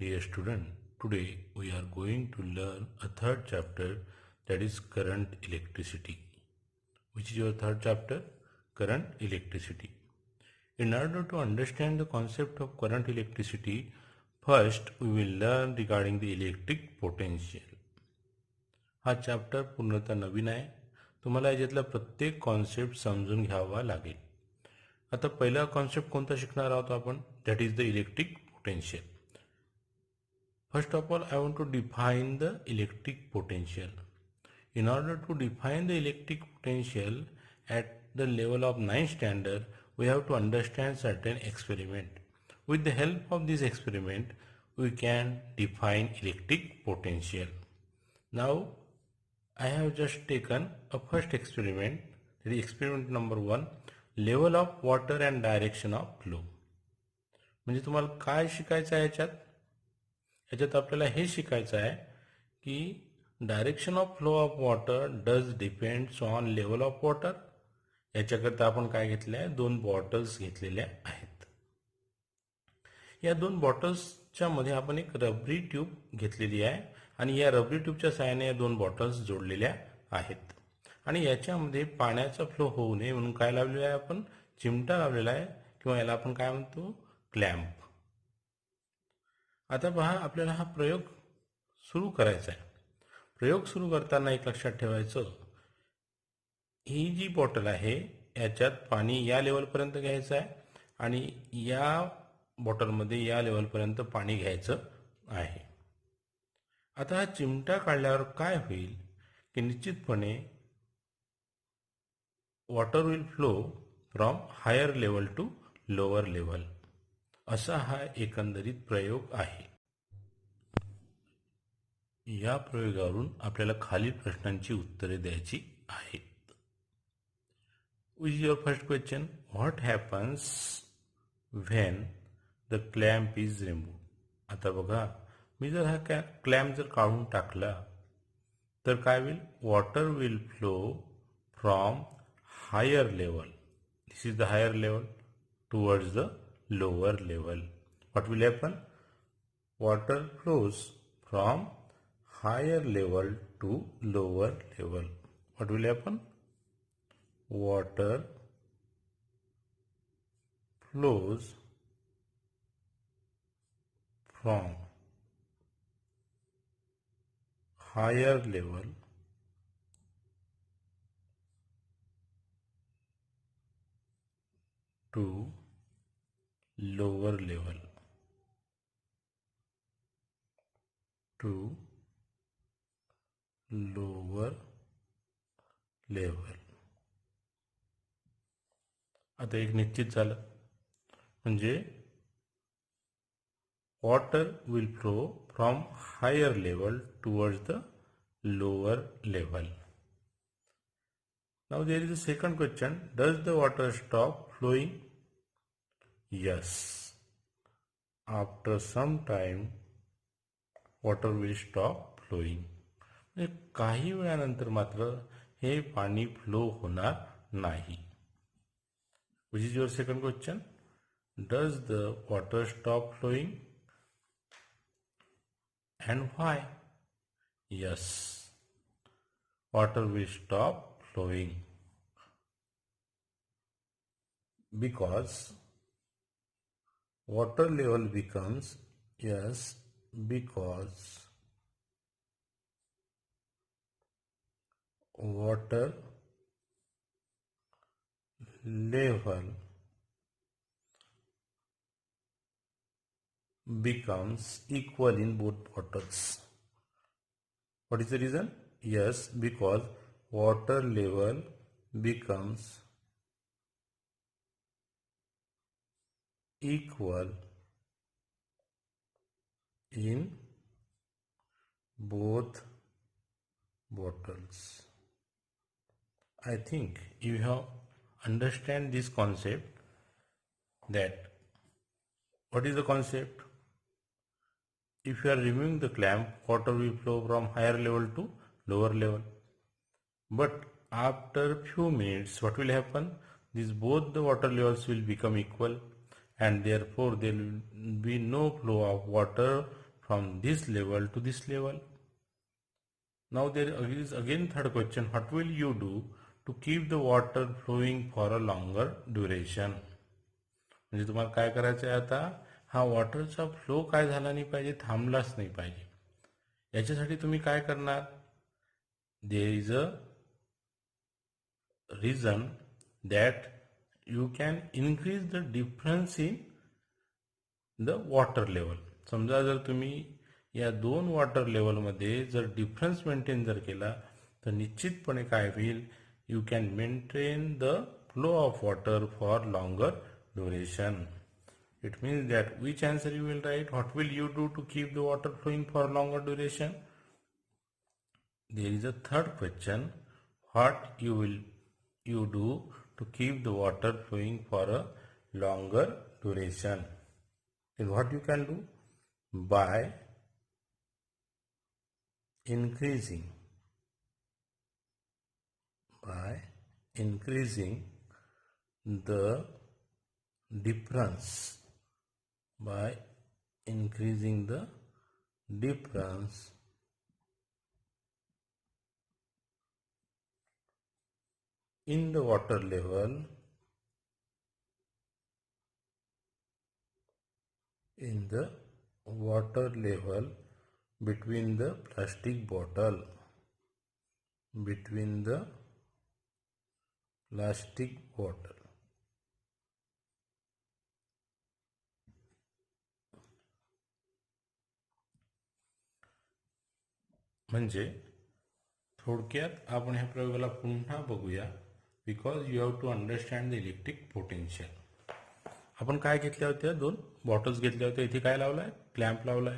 Dear student, today we are going to learn a third chapter, that is current electricity. Which is your third chapter? Current electricity. In order to understand the concept of current electricity, first we will learn regarding the electric potential. हा chapter पूर्णतः नवीन आहे. तुम्हाला याच्यातला प्रत्येक concept समजून घ्यावा लागेल. आता पहिला कॉन्सेप्ट कोणता शिकणार आहोत आपण? That is the electric potential. First of all, I want to define the electric potential. In order to define the electric potential at the level of 9th standard, we have to understand certain experiment. With the help of this experiment, we can define electric potential. Now, I have just taken a first experiment, that is experiment number 1, level of water and direction of flow. म्हणजे तुम्हाला काय शिकायचं आहे याच्यात? याच्यात आपल्याला हे शिकायचं आहे की direction of flow of water does depends on level of water. याच्याकरता आपण काय घेतलं आहे? 2 बॉटल्स घेतलेल्या आहेत. या 2 बॉटल्सच्या मध्ये आपण एक रबरी ट्यूब घेतलेली आहे आणि या रबरी ट्यूबच्या सहाय्याने या 2 बॉटल्स जोडलेल्या आहेत आणि याच्यामध्ये पाण्याचा फ्लो होऊ नये म्हणून काय लावलेलं आहे आपण? चिमटा लावलेला आहे किंवा याला आपण काय म्हणतो? क्लॅम्प. आता पहा, आपल्याला हा प्रयोग सुरू करायचा आहे. प्रयोग सुरू करताना एक लक्षात ठेवायचं, ही जी बॉटल आहे याच्यात पाणी या लेवलपर्यंत घ्यायचं आहे आणि या बॉटलमध्ये या लेवलपर्यंत पाणी घ्यायचं आहे. आता हा चिमटा काढल्यावर काय होईल की निश्चितपणे water will flow from higher level to lower level. असा हा एकंदरीत प्रयोग आहे. या प्रयोगावरून आपल्याला खालील प्रश्नांची उत्तरे द्यायची आहेत. Which is your first question? What happens when the clamp is remove? आता बघा, मी जर हा क्लॅम्प जर काढून टाकला तर काय होईल? Water will flow from higher level, this is the higher level, towards the lower level. What will happen? Water flows from higher level to lower level. What will happen? Water flows from higher level to lower level. To lower level. आता एक निश्चित झालं, म्हणजे water will flow from higher level towards the lower level. Now there is a second question, does the water stop flowing? Yes. After some time, water will stop flowing. म्हणजे काही वेळानंतर मात्र हे पाणी फ्लो होणार नाही. Which is your second question? Does the water stop flowing? And why? Yes. Water will stop flowing because water level becomes, yes, because water level becomes equal in both bottles. What is the reason? Yes, because water level becomes equal in both bottles. I think you have understand this concept, that what is the concept? If you are removing the clamp, water will flow from higher level to lower level. But after few minutes, what will happen? Both the water levels will become equal and therefore there will be no flow of water from this level to this level. Now there is again third question, what will you do to keep the water flowing for a longer duration? म्हणजे तुम्हाला काय करायचं आहे आता, हा वॉटरचा flow काय झाला नाही पाहिजे, थांबलाच नाही पाहिजे. याच्यासाठी तुम्ही काय करणार, there is a reason that you can increase the difference in the water level. समजा जर तुम्ही या दोन वॉटर लेवलमध्ये जर डिफरन्स मेंटेन जर केला तर निश्चितपणे काय होईल, you can maintain the flow of water for longer duration. It means that which answer you will write, what will you do to keep the water flowing for longer duration? There is a third question, what you do to keep the water flowing for a longer duration. And what you can do, by increasing the difference, by increasing the difference in the water level between the plastic bottle, म्हणजे थोडक्यात आपण ह्या प्रयोगाला पुन्हा बघूया, because you have to understand the electric potential. आपण काय घेतल्या होत्या, दोन बॉटल्स घेतल्या होत्या, इथे काय लावलाय, क्लॅम्प लावलाय,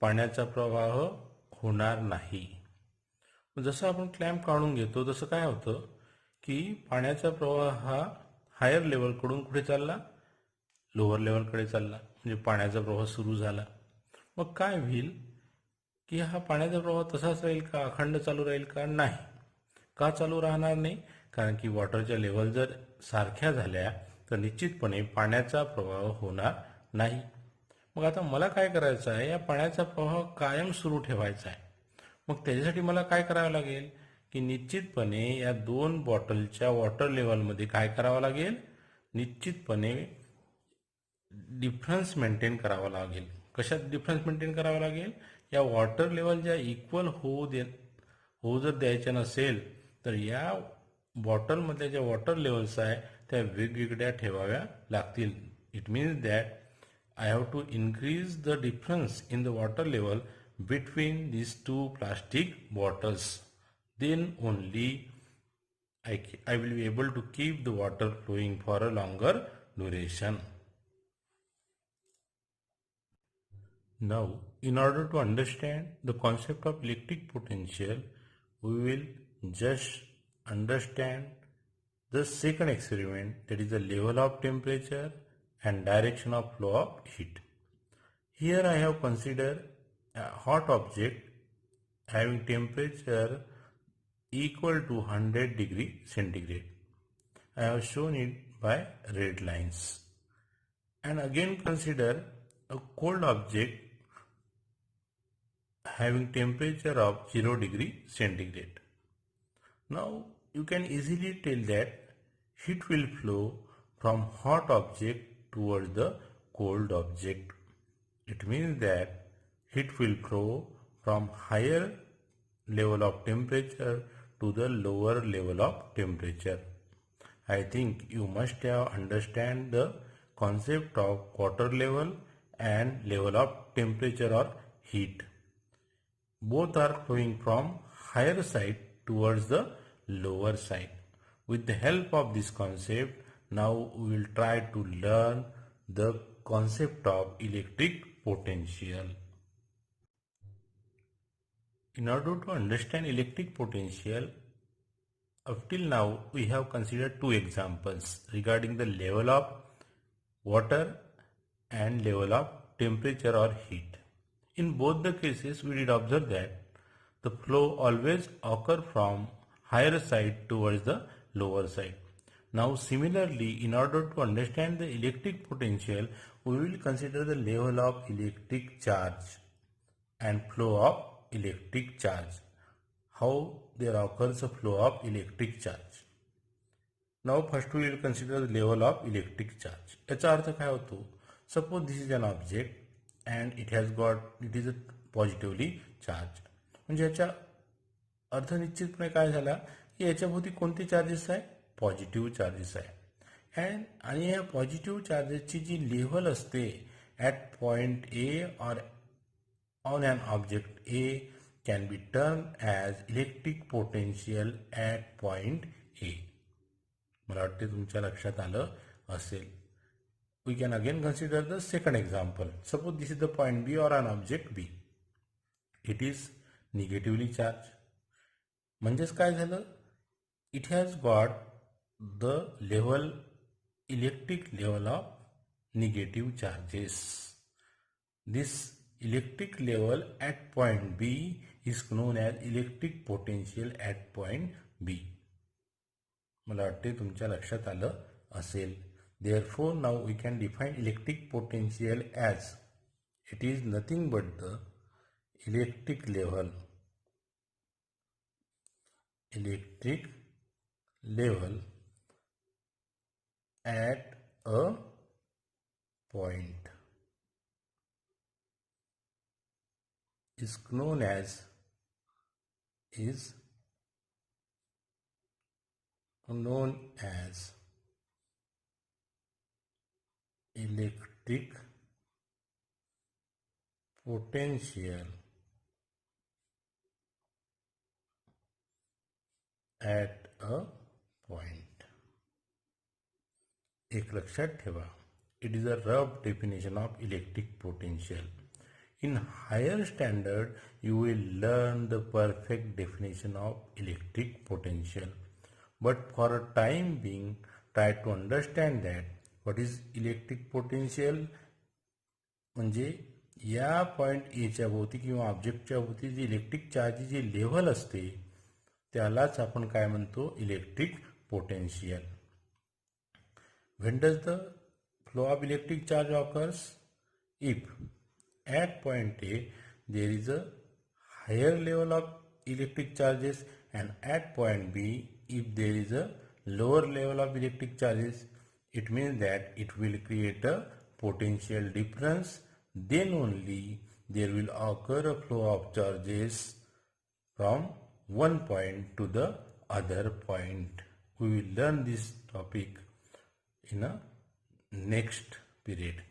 पाण्याचा प्रवाह होणार नाही. जसं आपण क्लॅम्प काढून घेतो तसं काय होतं की पाण्याचा प्रवाह हा हायर लेवलकडून कुठे चालला, लोअर लेवलकडे चालला, म्हणजे पाण्याचा प्रवाह सुरू झाला. मग काय होईल की हा पाण्याचा प्रवाह तसाच राहील का, अखंड चालू राहील का, नाही. का चालू राहणार नाही, कारण की वॉटरच्या लेवल जर सारख्या झाल्या तर निश्चितपणे पाण्याचा प्रवाह होणार नाही. मग आता मला काय करायचं आहे, या पाण्याचा प्रवाह कायम सुरू ठेवायचा आहे. मग त्याच्यासाठी मला काय करावं लागेल की निश्चितपणे या दोन बॉटलच्या वॉटर लेवलमध्ये काय करावं लागेल, निश्चितपणे डिफरन्स मेंटेन करावा लागेल. कशात डिफरन्स मेंटेन करावा लागेल, या वॉटर लेवल ज्या इक्वल होऊ जर द्यायच्या नसेल तर या बॉटलमधल्या ज्या वॉटर लेवल्स आहे त्या वेगवेगळ्या ठेवाव्या लागतील. It means that I have to increase the difference in the water level between these two plastic bottles, then only I will be able to keep the water flowing for a longer duration. Now, in order to understand the concept of electric potential, we will just understand the second experiment, that is the level of temperature and direction of flow of heat. Here I have considered a hot object having temperature equal to 100 degree centigrade. I have shown it by red lines. And again consider a cold object having temperature of 0 degree centigrade. Now you can easily tell that heat will flow from hot object towards the cold object. It means that heat will flow from higher level of temperature to the lower level of temperature. I think you must have understand the concept of water level and level of temperature or heat. Both are flowing from higher side towards the lower side. With the help of this concept, now we will try to learn the concept of electric potential. In order to understand electric potential, up till now we have considered two examples regarding the level of water and level of temperature or heat. In both the cases we did observe that the flow always occur from higher side towards the lower side. Now similarly, in order to understand the electric potential, we will consider the level of electric charge. and flow of electric charge. How there occurs a flow of electric charge. Now first we will consider the level of electric charge. याचा अर्थ काय होतो? Suppose this is an object and it is a positively charged. म्हणजे याचा अर्थ निश्चितपणे काय झाला की याच्याभोवती कोणते चार्जेस आहे? पॉझिटिव्ह चार्जेस आहे. आणि या पॉझिटिव्ह चार्जेसची जी लेव्हल असते at point A or on an object A can be turn as electric potential at point A. मला वाटते तुमच्या लक्षात आलं असेल. We can again consider the second example. Suppose this is the point B or an object B. It is negatively charge. म्हणजेच काय झालं? It has got the level electric level of negative charges. This electric level at point B is known as electric potential at point B. मला वाटते तुमच्या लक्षात आलं असेल. Therefore now we can define electric potential as it is nothing but the electric level at a point is known as electric potential at a point. एक लक्षात ठेवा. It is a rough definition of electric potential. In higher standard, you will learn the perfect definition of electric potential. But for a time being, try to understand that what is electric potential. म्हणजे या point एच्या भोवती किंवा ऑब्जेक्टच्या भोवती जी electric चार्जची जी level असते त्यालाच आपण काय म्हणतो? Electric potential. When does the flow of electric charge occurs? If at point A there is a higher level of electric charges and at point B if there is a lower level of electric charges, it means that it will create a potential difference. Then only there will occur a flow of charges from one point to the other point. We will learn this topic in a next period.